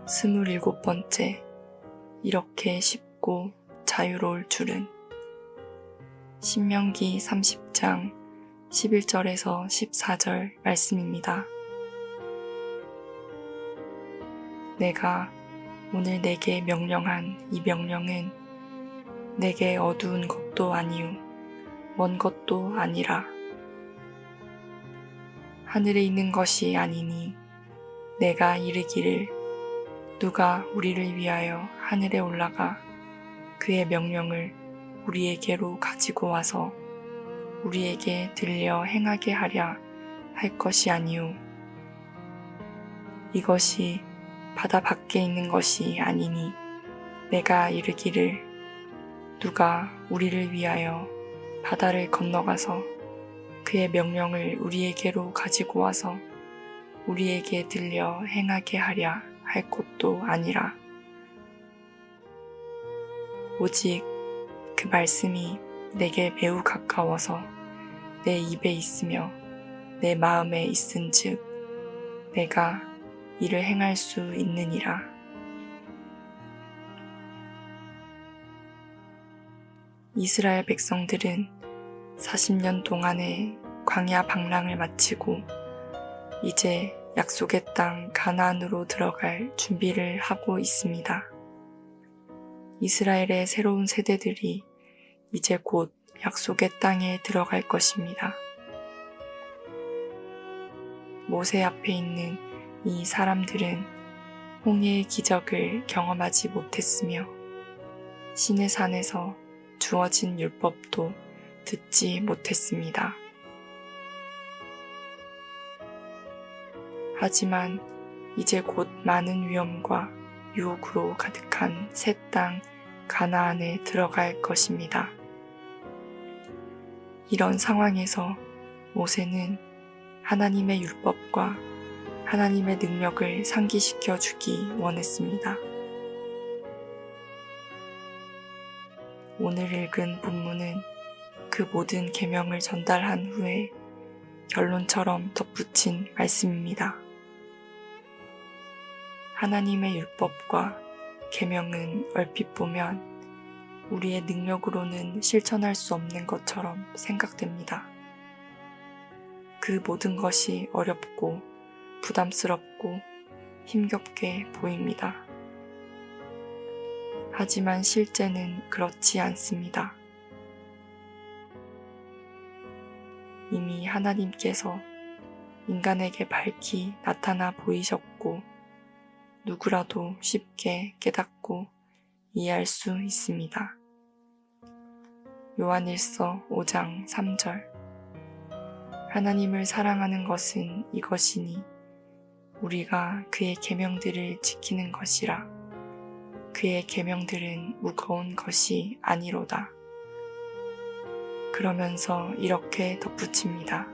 27번째, 이렇게 쉽고 자유로울 줄은. 신명기 30장 11절에서 14절 말씀입니다. 내가 오늘 내게 명령한 이 명령은 내게 어두운 것도 아니요 먼 것도 아니라. 하늘에 있는 것이 아니니 내가 이르기를 누가 우리를 위하여 하늘에 올라가 그의 명령을 우리에게로 가지고 와서 우리에게 들려 행하게 하랴 할 것이 아니요 이것이 바다 밖에 있는 것이 아니니 내가 이르기를 누가 우리를 위하여 바다를 건너가서 그의 명령을 우리에게로 가지고 와서 우리에게 들려 행하게 하랴 할 것도 아니라. 오직 그 말씀이 내게 매우 가까워서 내 입에 있으며 내 마음에 있은즉 내가 이를 행할 수 있느니라. 이스라엘 백성들은 40년 동안의 광야 방랑을 마치고 이제 약속의 땅 가나안으로 들어갈 준비를 하고 있습니다. 이스라엘의 새로운 세대들이 이제 곧 약속의 땅에 들어갈 것입니다. 모세 앞에 있는 이 사람들은 홍해의 기적을 경험하지 못했으며 시내산에서 주어진 율법도 듣지 못했습니다. 하지만 이제 곧 많은 위험과 유혹으로 가득한 새 땅 가나안에 들어갈 것입니다. 이런 상황에서 모세는 하나님의 율법과 하나님의 능력을 상기시켜 주기 원했습니다. 오늘 읽은 본문은 그 모든 계명을 전달한 후에 결론처럼 덧붙인 말씀입니다. 하나님의 율법과 계명은 얼핏 보면 우리의 능력으로는 실천할 수 없는 것처럼 생각됩니다. 그 모든 것이 어렵고 부담스럽고 힘겹게 보입니다. 하지만 실제는 그렇지 않습니다. 이미 하나님께서 인간에게 밝히 나타나 보이셨고 누구라도 쉽게 깨닫고 이해할 수 있습니다. 요한일서 5장 3절 하나님을 사랑하는 것은 이것이니 우리가 그의 계명들을 지키는 것이라. 그의 계명들은 무거운 것이 아니로다. 그러면서 이렇게 덧붙입니다.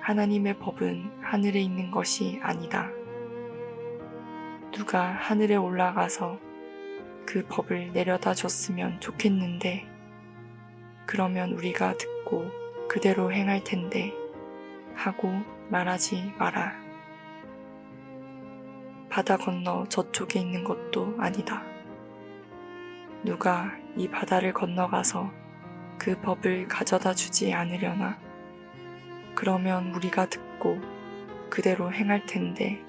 하나님의 법은 하늘에 있는 것이 아니다. 누가 하늘에 올라가서 그 법을 내려다 줬으면 좋겠는데 그러면 우리가 듣고 그대로 행할 텐데 하고 말하지 마라. 바다 건너 저쪽에 있는 것도 아니다. 누가 이 바다를 건너가서 그 법을 가져다 주지 않으려나? 그러면 우리가 듣고 그대로 행할 텐데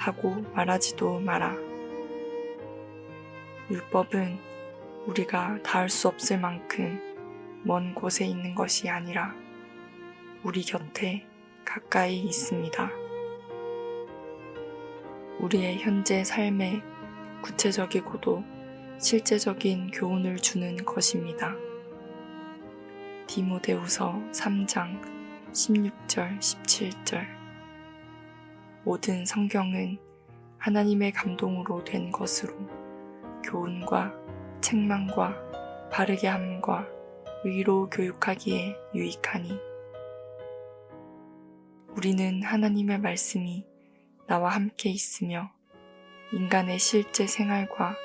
하고 말하지도 마라. 율법은 우리가 닿을 수 없을 만큼 먼 곳에 있는 것이 아니라 우리 곁에 가까이 있습니다. 우리의 현재 삶에 구체적이고도 실제적인 교훈을 주는 것입니다. 디모데후서 3장 16절 17절 모든 성경은 하나님의 감동으로 된 것으로 교훈과 책망과 바르게 함과 의로 교육하기에 유익하니 우리는 하나님의 말씀이 나와 함께 있으며 인간의 실제 생활과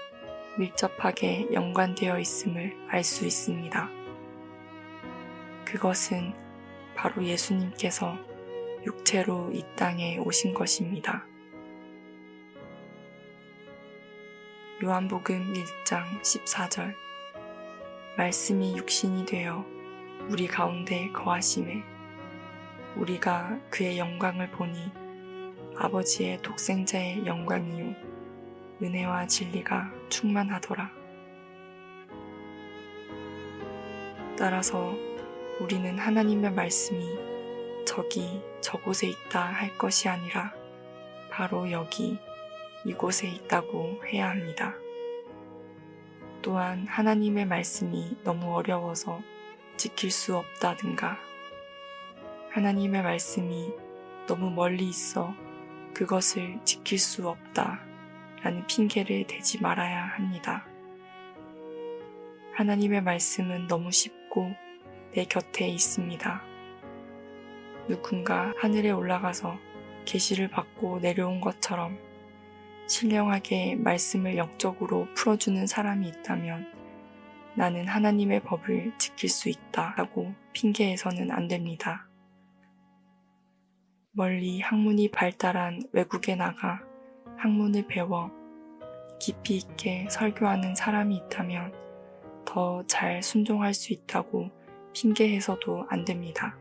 밀접하게 연관되어 있음을 알 수 있습니다. 그것은 바로 예수님께서 육체로 이 땅에 오신 것입니다. 요한복음 1장 14절. 말씀이 육신이 되어 우리 가운데 거하심에 우리가 그의 영광을 보니 아버지의 독생자의 영광이요 은혜와 진리가 충만하더라. 따라서 우리는 하나님의 말씀이 저기 저곳에 있다 할 것이 아니라 바로 여기 이곳에 있다고 해야 합니다. 또한 하나님의 말씀이 너무 어려워서 지킬 수 없다든가 하나님의 말씀이 너무 멀리 있어 그것을 지킬 수 없다 라는 핑계를 대지 말아야 합니다. 하나님의 말씀은 너무 쉽고 내 곁에 있습니다. 누군가 하늘에 올라가서 계시를 받고 내려온 것처럼 신령하게 말씀을 영적으로 풀어주는 사람이 있다면 나는 하나님의 법을 지킬 수 있다 하고 핑계해서는 안 됩니다. 멀리 학문이 발달한 외국에 나가 학문을 배워 깊이 있게 설교하는 사람이 있다면 더 잘 순종할 수 있다고 핑계해서도 안 됩니다.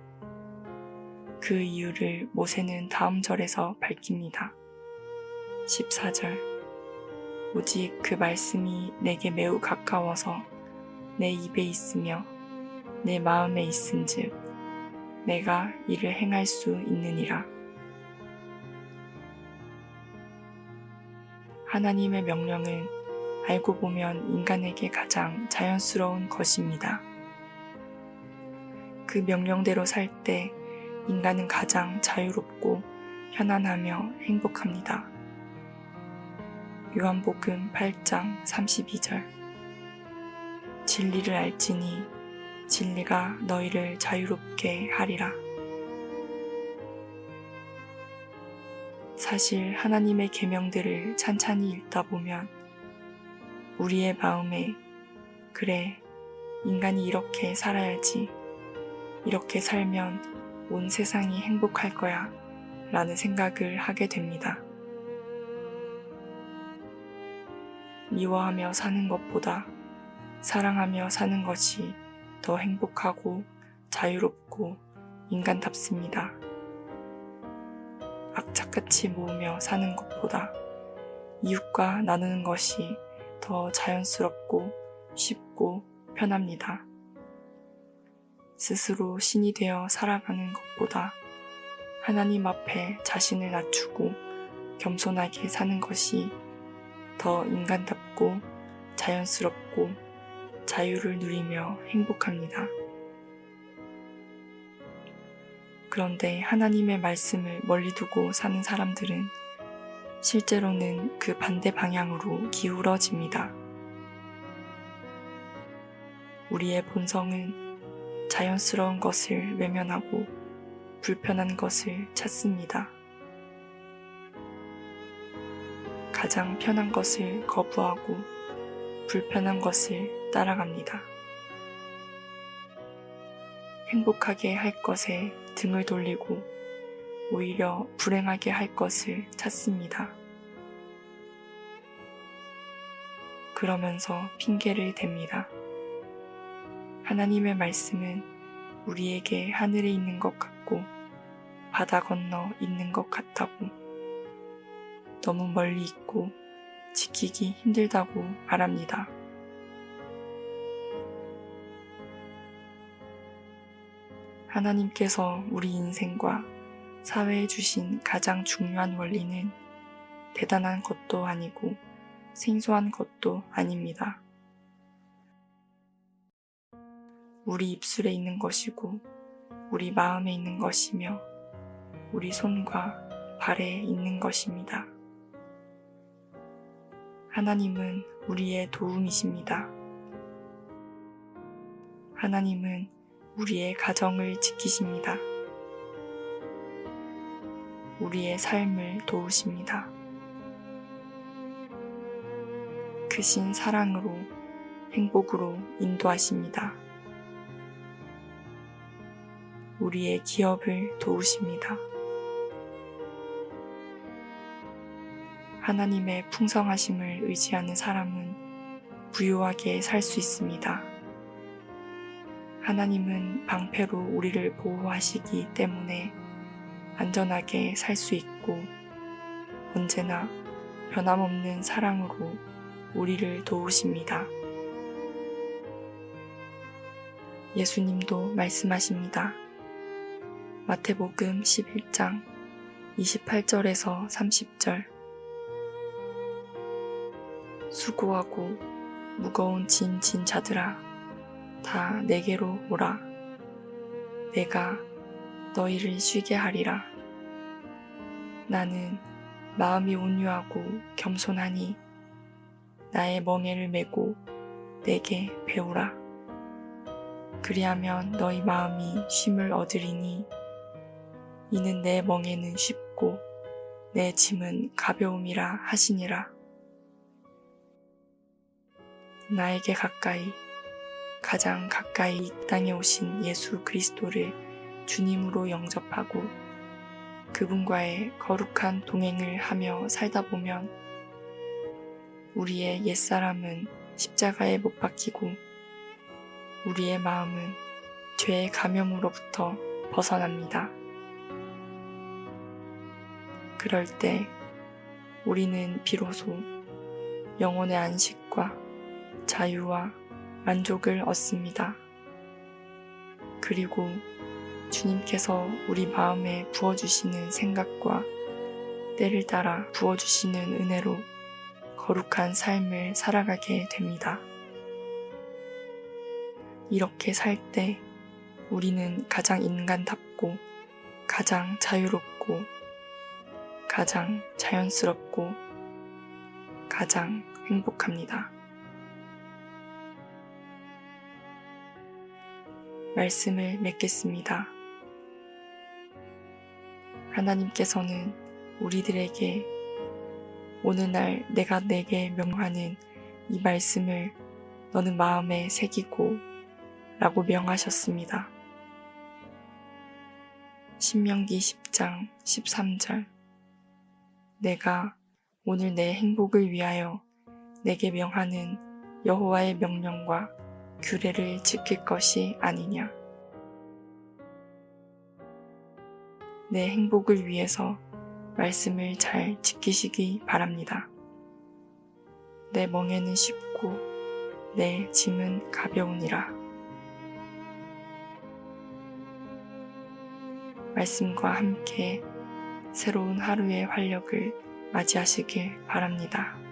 그 이유를 모세는 다음 절에서 밝힙니다. 14절. 오직 그 말씀이 내게 매우 가까워서 내 입에 있으며 내 마음에 있은즉 내가 이를 행할 수 있느니라. 하나님의 명령은 알고 보면 인간에게 가장 자연스러운 것입니다. 그 명령대로 살 때 인간은 가장 자유롭고 편안하며 행복합니다. 요한복음 8장 32절. 진리를 알지니 진리가 너희를 자유롭게 하리라. 사실 하나님의 계명들을 찬찬히 읽다 보면 우리의 마음에 그래, 인간이 이렇게 살아야지, 이렇게 살면 온 세상이 행복할 거야 라는 생각을 하게 됩니다. 미워하며 사는 것보다 사랑하며 사는 것이 더 행복하고 자유롭고 인간답습니다. 악착같이 모으며 사는 것보다 이웃과 나누는 것이 더 자연스럽고 쉽고 편합니다. 스스로 신이 되어 살아가는 것보다 하나님 앞에 자신을 낮추고 겸손하게 사는 것이 더 인간답고 자연스럽고 자유를 누리며 행복합니다. 그런데 하나님의 말씀을 멀리 두고 사는 사람들은 실제로는 그 반대 방향으로 기울어집니다. 우리의 본성은 자연스러운 것을 외면하고 불편한 것을 찾습니다. 가장 편한 것을 거부하고 불편한 것을 따라갑니다. 행복하게 할 것에 등을 돌리고 오히려 불행하게 할 것을 찾습니다. 그러면서 핑계를 댑니다. 하나님의 말씀은 우리에게 하늘에 있는 것 같고 바다 건너 있는 것 같다고 너무 멀리 있고 지키기 힘들다고 말합니다. 하나님께서 우리 인생과 사회에 주신 가장 중요한 원리는 대단한 것도 아니고 생소한 것도 아닙니다. 우리 입술에 있는 것이고 우리 마음에 있는 것이며 우리 손과 발에 있는 것입니다. 하나님은 우리의 도움이십니다. 하나님은 우리의 가정을 지키십니다. 우리의 삶을 도우십니다. 크신 사랑으로 행복으로 인도하십니다. 우리의 기업을 도우십니다. 하나님의 풍성하심을 의지하는 사람은 부유하게 살 수 있습니다. 하나님은 방패로 우리를 보호하시기 때문에 안전하게 살 수 있고 언제나 변함없는 사랑으로 우리를 도우십니다. 예수님도 말씀하십니다. 마태복음 11장 28절에서 30절 수고하고 무거운 짐 진 자들아 다 내게로 오라. 내가 너희를 쉬게 하리라. 나는 마음이 온유하고 겸손하니 나의 멍에를 메고 내게 배우라. 그리하면 너희 마음이 쉼을 얻으리니 이는 내 멍에는 쉽고 내 짐은 가벼움이라 하시니라. 나에게 가장 가까이 이 땅에 오신 예수 그리스도를 주님으로 영접하고 그분과의 거룩한 동행을 하며 살다 보면 우리의 옛사람은 십자가에 못 박히고 우리의 마음은 죄의 감염으로부터 벗어납니다. 그럴 때 우리는 비로소 영혼의 안식과 자유와 만족을 얻습니다. 그리고 주님께서 우리 마음에 부어주시는 생각과 때를 따라 부어주시는 은혜로 거룩한 삶을 살아가게 됩니다. 이렇게 살 때 우리는 가장 인간답고 가장 자유롭고 가장 자연스럽고 가장 행복합니다. 말씀을 맺겠습니다. 하나님께서는 우리들에게 오늘날 내가 내게 명하는 이 말씀을 너는 마음에 새기고 라고 명하셨습니다. 신명기 10장 13절 내가 오늘 내 행복을 위하여 내게 명하는 여호와의 명령과 규례를 지킬 것이 아니냐. 내 행복을 위해서 말씀을 잘 지키시기 바랍니다. 내 멍에는 쉽고 내 짐은 가벼우니라. 말씀과 함께 새로운 하루의 활력을 맞이하시길 바랍니다.